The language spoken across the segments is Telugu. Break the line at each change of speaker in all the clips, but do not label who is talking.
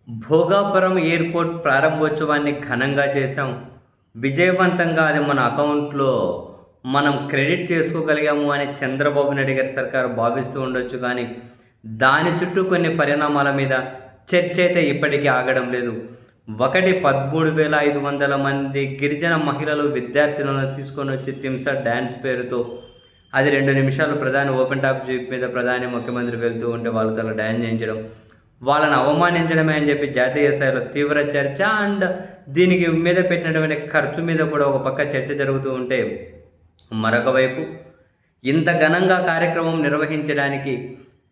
భోగాపురం ఎయిర్‌పోర్ట్ ప్రారంభోత్సవాన్ని ఘనంగా చేశాం. విజయవంతంగా అది మన అకౌంట్‌లో మనం క్రెడిట్ చేసుకోగలిగాము అని చంద్రబాబు నాయుడు గారి సర్కారు భావిస్తూ ఉండొచ్చు గానీ, దాని చుట్టూ కొన్ని పరిణామాల మీద చర్చ అయితే ఇప్పటికీ ఆగడం లేదు. 13,500 మంది గిరిజన మహిళలు, విద్యార్థినులను తీసుకొనొచ్చి తింస డాన్స్ పేరుతో అది 2 నిమిషాలు ప్రధాని ఓపెన్ టాప్ జీప్ మీద ప్రధాని, ముఖ్యమంత్రి వెళ్తూ ఉంటే వాళ్ళతో అలా డాన్స్ చేయించడం. వాళ్ళని అవమానించడమే అని చెప్పి జాతీయ స్థాయిలో తీవ్ర చర్చ అండ్ దీనికి మీద పెట్టినటువంటి ఖర్చు మీద కూడా ఒక పక్క చర్చ జరుగుతూ ఉంటే, మరొక వైపు ఇంత ఘనంగా కార్యక్రమం నిర్వహించడానికి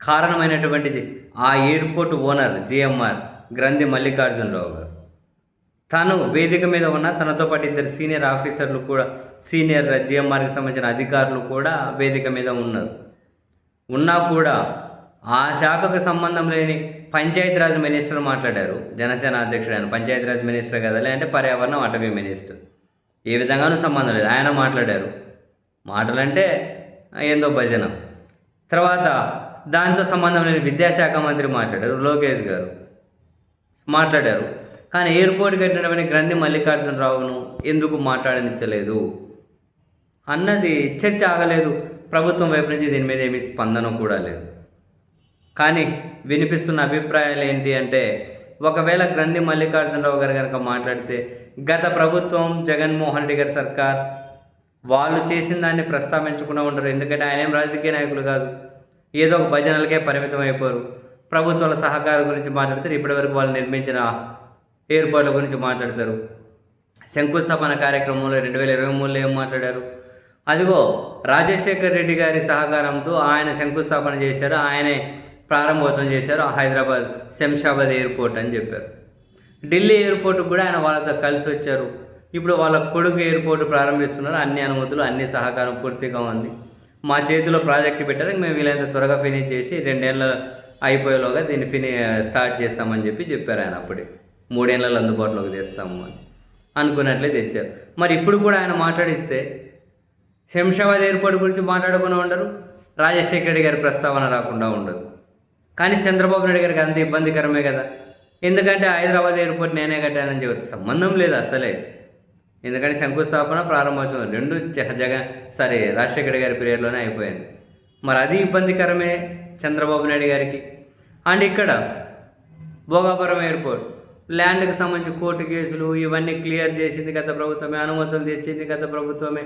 కారణమైనటువంటిది ఆ ఎయిర్పోర్ట్ ఓనర్ జిఎంఆర్ గ్రంథి మల్లికార్జునరావు గారు. తను వేదిక మీద ఉన్న తనతో పాటు ఇద్దరు సీనియర్ ఆఫీసర్లు కూడా, సీనియర్ జిఎంఆర్కి సంబంధించిన అధికారులు కూడా వేదిక మీద ఉన్నారు. ఉన్నా కూడా ఆ శాఖకు సంబంధం లేని పంచాయతీరాజ్ మినిస్టర్ మాట్లాడారు. జనసేన అధ్యక్షుడు ఆయన పంచాయతీరాజ్ మినిస్టర్ కదా, లేదంటే పర్యావరణం అటవీ మినిస్టర్, ఏ విధంగానూ సంబంధం లేదు. ఆయన మాట్లాడారు. మాటలంటే ఏందో భజన. తర్వాత దాంతో సంబంధం లేని విద్యాశాఖ మంత్రి మాట్లాడారు, లోకేష్ గారు మాట్లాడారు. కానీ ఎయిర్పోర్ట్ కట్టినటువంటి గ్రంథి మల్లికార్జునరావును ఎందుకు మాట్లాడనిచ్చలేదు అన్నది చర్చ ఆగలేదు. ప్రభుత్వం వైపు నుంచి దీని మీద ఏమీ స్పందన కూడా లేదు. కానీ వినిపిస్తున్న అభిప్రాయాలు ఏంటి అంటే, ఒకవేళ గ్రంథి మల్లికార్జునరావు గారు కనుక మాట్లాడితే, గత ప్రభుత్వం జగన్మోహన్ రెడ్డి గారి సర్కార్ వాళ్ళు చేసిన దాన్ని ప్రస్తావించకుండా ఉండరు. ఎందుకంటే ఆయన ఏం రాజకీయ నాయకులు కాదు, ఏదో ఒక భజనలకే పరిమితం అయిపోరు. ప్రభుత్వాల సహకారం గురించి మాట్లాడతారు. ఇప్పటివరకు వాళ్ళు నిర్మించిన ఎయిర్పోర్ట్ల గురించి మాట్లాడతారు. శంకుస్థాపన కార్యక్రమంలో 2023లో ఏం మాట్లాడారు? అదిగో రాజశేఖర్ రెడ్డి గారి సహకారంతో ఆయన శంకుస్థాపన చేశారు, ఆయనే ప్రారంభోత్సవం చేశారు హైదరాబాద్ శంషాబాద్ ఎయిర్పోర్ట్ అని చెప్పారు. ఢిల్లీ ఎయిర్పోర్ట్ కూడా ఆయన వాళ్ళతో కలిసి వచ్చారు. ఇప్పుడు వాళ్ళ కొడుకు ఎయిర్పోర్ట్ ప్రారంభిస్తున్నారు. అన్ని అనుమతులు, అన్ని సహకారం పూర్తిగా ఉంది. మా చేతిలో ప్రాజెక్టు పెట్టారు, మేము వీలైనంత త్వరగా ఫినిష్ చేసి 2 ఏళ్ళు అయిపోయేలోగా దీన్ని స్టార్ట్ చేస్తామని చెప్పారు ఆయన. అప్పుడే 3 ఏళ్ళలో అందుబాటులోకి తెస్తాము అని అనుకున్నట్లే తెచ్చారు. మరి ఇప్పుడు కూడా ఆయన మాట్లాడిస్తే శంషాబాద్ ఎయిర్పోర్ట్ గురించి మాట్లాడకుండా ఉండరు, రాజశేఖర రెడ్డి గారి ప్రస్తావన రాకుండా ఉండదు. కానీ చంద్రబాబు నాయుడు గారికి అంత ఇబ్బందికరమే కదా. ఎందుకంటే హైదరాబాద్ ఎయిర్పోర్ట్ నేనే కట్టానని చెప్పి సంబంధం లేదు అసలే. ఎందుకంటే శంకుస్థాపన, ప్రారంభోత్సవం 2 రాజశేఖర గారి పీరియడ్లోనే అయిపోయింది. మరి అది ఇబ్బందికరమే చంద్రబాబు నాయుడు గారికి. అండ్ ఇక్కడ భోగాపురం ఎయిర్పోర్ట్ ల్యాండ్కి సంబంధించి కోర్టు కేసులు ఇవన్నీ క్లియర్ చేసింది గత ప్రభుత్వమే, అనుమతులు తెచ్చింది గత ప్రభుత్వమే,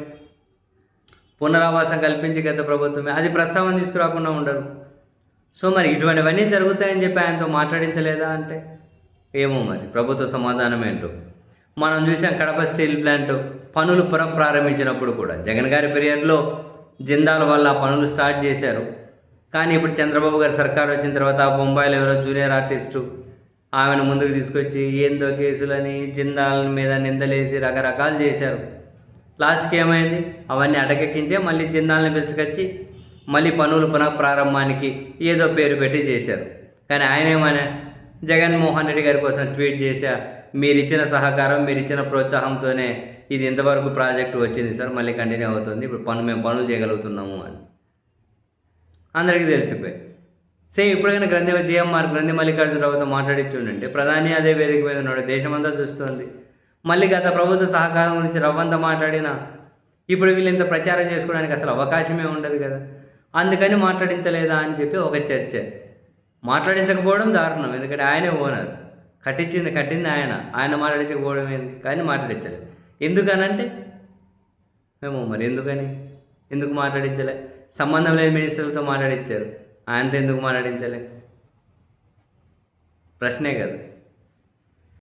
పునరావాసం కల్పించి గత ప్రభుత్వమే. అది ప్రస్తావన తీసుకురాకుండా ఉండరు. సో మరి ఇటువంటివన్నీ జరుగుతాయని చెప్పి ఆయనతో మాట్లాడించలేదా అంటే ఏమో మరి ప్రభుత్వ సమాధానం ఏంటో. మనం చూసాం కడప స్టీల్ ప్లాంట్ పనులు ప్రారంభించినప్పుడు కూడా జగన్ గారి పీరియడ్లో జిందాల్ వల్ల పనులు స్టార్ట్ చేశారు. కానీ ఇప్పుడు చంద్రబాబు గారి సర్కారు వచ్చిన తర్వాత బొంబాయిలో ఎవరో జూనియర్ ఆర్టిస్టు ఆమెను ముందుకు తీసుకొచ్చి ఏందో కేసులని జిందాల్ మీద నిందలేసి రకరకాలు చేశారు. లాస్ట్కి ఏమైంది? అవన్నీ అటకెక్కించే మళ్ళీ జిందాల్ని పిలుచుకొచ్చి మళ్ళీ పనులు ప్రారంభానికి ఏదో పేరు పెట్టి చేశారు. కానీ ఆయన ఏమైనా జగన్మోహన్ రెడ్డి గారి కోసం ట్వీట్ చేశా, మీరిచ్చిన సహకారం, మీరిచ్చిన ప్రోత్సాహంతోనే ఇది ఇంతవరకు ప్రాజెక్టు వచ్చింది సార్, మళ్ళీ కంటిన్యూ అవుతుంది, ఇప్పుడు మేము పనులు చేయగలుగుతున్నాము అని అందరికీ తెలిసిపోయి. సేమ్ ఇప్పుడైనా గ్రంథి మల్లికార్జునరావుతో మాట్లాడించి ఉండంటే ప్రధాని అదే వేదిక మీద ఉన్నాడు, దేశమంతా చూస్తుంది. మళ్ళీ గత ప్రభుత్వ సహకారం గురించి రవ్వంతా మాట్లాడినా ఇప్పుడు వీళ్ళు ఇంత ప్రచారం చేసుకోవడానికి అసలు అవకాశమే ఉండదు కదా. అందుకని మాట్లాడించలేదా అని చెప్పి ఒక చర్చ. మాట్లాడించకపోవడం దారుణం, ఎందుకంటే ఆయనే ఓనర్, కట్టింది ఆయన మాట్లాడించకపోవడం ఏంది? కానీ మాట్లాడించలేదు. ఎందుకనంటే ఏమో మరి ఎందుకు మాట్లాడించలే? సంబంధం లేని మినిస్టర్లతో మాట్లాడించారు, ఆయనతో ఎందుకు మాట్లాడించలే? ప్రశ్నే కదా.